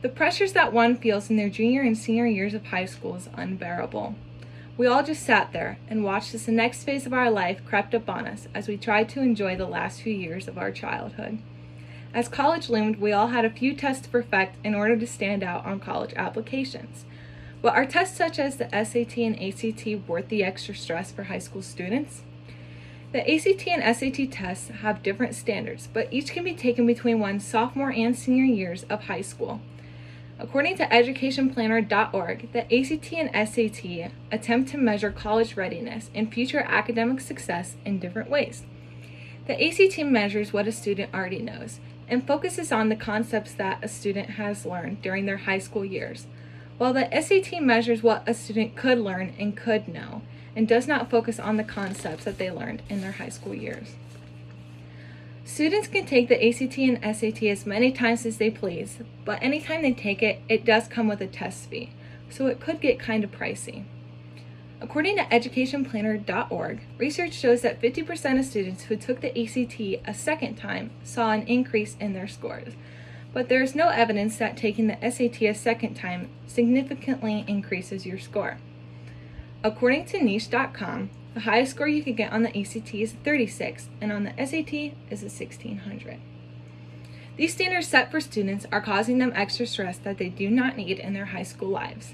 The pressures that one feels in their junior and senior years of high school is unbearable. We all just sat there and watched as the next phase of our life crept upon us as we tried to enjoy the last few years of our childhood. As college loomed, we all had a few tests to perfect in order to stand out on college applications. But are tests such as the SAT and ACT worth the extra stress for high school students? The ACT and SAT tests have different standards, but each can be taken between one's sophomore and senior years of high school. According to educationplanner.org, the ACT and SAT attempt to measure college readiness and future academic success in different ways. The ACT measures what a student already knows and focuses on the concepts that a student has learned during their high school years, while the SAT measures what a student could learn and could know, and does not focus on the concepts that they learned in their high school years. Students can take the ACT and SAT as many times as they please, but anytime they take it, it does come with a test fee, so it could get kind of pricey. According to educationplanner.org, research shows that 50% of students who took the ACT a second time saw an increase in their scores, but there is no evidence that taking the SAT a second time significantly increases your score. According to niche.com, the highest score you could get on the ACT is a 36, and on the SAT is a 1600. These standards set for students are causing them extra stress that they do not need in their high school lives.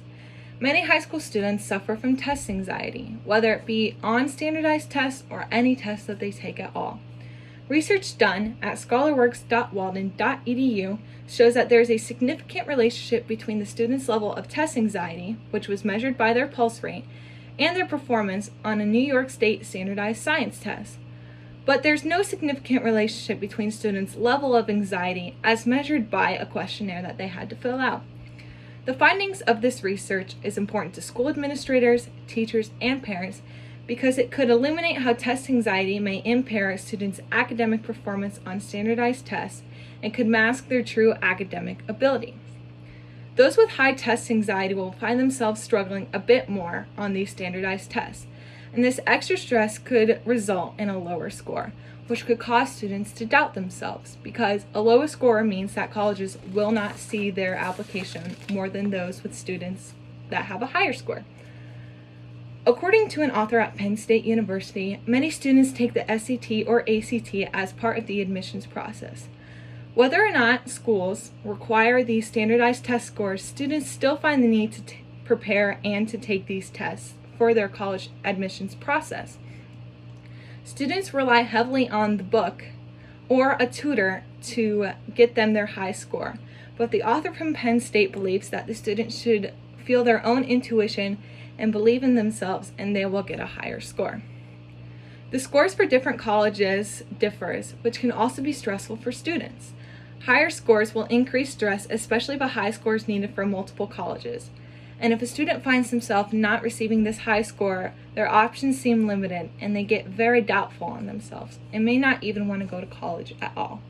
Many high school students suffer from test anxiety, whether it be on standardized tests or any tests that they take at all. Research done at scholarworks.walden.edu shows that there is a significant relationship between the student's level of test anxiety, which was measured by their pulse rate, and their performance on a New York State standardized science test. But there's no significant relationship between students' level of anxiety as measured by a questionnaire that they had to fill out. The findings of this research is important to school administrators, teachers, and parents because it could illuminate how test anxiety may impair a student's academic performance on standardized tests and could mask their true academic ability. Those with high test anxiety will find themselves struggling a bit more on these standardized tests, and this extra stress could result in a lower score, which could cause students to doubt themselves because a lower score means that colleges will not see their application more than those with students that have a higher score. According to an author at Penn State University, many students take the SAT or ACT as part of the admissions process. Whether or not schools require these standardized test scores, students still find the need to prepare and to take these tests for their college admissions process. Students rely heavily on the book or a tutor to get them their high score, but the author from Penn State believes that the students should feel their own intuition and believe in themselves, and they will get a higher score. The scores for different colleges differs, which can also be stressful for students. Higher scores will increase stress, especially the high scores needed for multiple colleges. And if a student finds themselves not receiving this high score, their options seem limited and they get very doubtful on themselves and may not even want to go to college at all.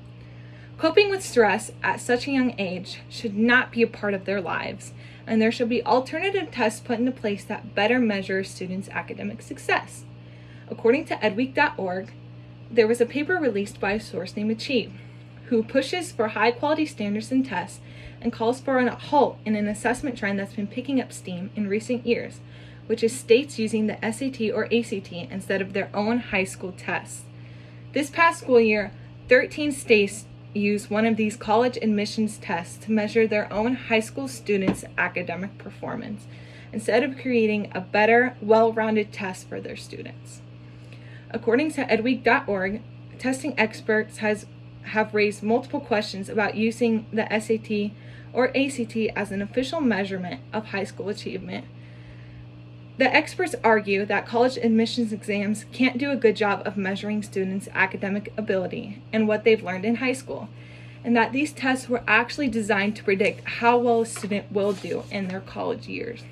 Coping with stress at such a young age should not be a part of their lives, and there should be alternative tests put into place that better measure students' academic success. According to edweek.org, there was a paper released by a source named Achieve, who pushes for high-quality standards and tests and calls for a halt in an assessment trend that's been picking up steam in recent years, which is states using the SAT or ACT instead of their own high school tests. This past school year, 13 states used one of these college admissions tests to measure their own high school students' academic performance, instead of creating a better, well-rounded test for their students. According to edweek.org, testing experts have raised multiple questions about using the SAT or ACT as an official measurement of high school achievement. The experts argue that college admissions exams can't do a good job of measuring students' academic ability and what they've learned in high school, and that these tests were actually designed to predict how well a student will do in their college years.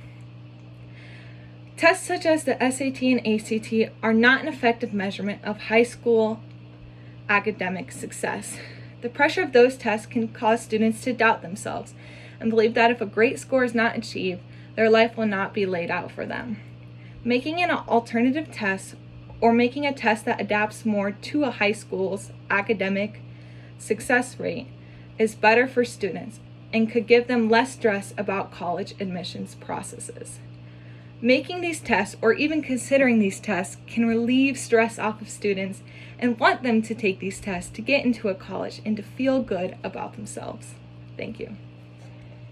Tests such as the SAT and ACT are not an effective measurement of high school academic success. The pressure of those tests can cause students to doubt themselves and believe that if a great score is not achieved, their life will not be laid out for them. Making an alternative test or making a test that adapts more to a high school's academic success rate is better for students, and could give them less stress about college admissions processes. Making these tests, or even considering these tests, can relieve stress off of students and want them to take these tests to get into a college and to feel good about themselves. Thank you.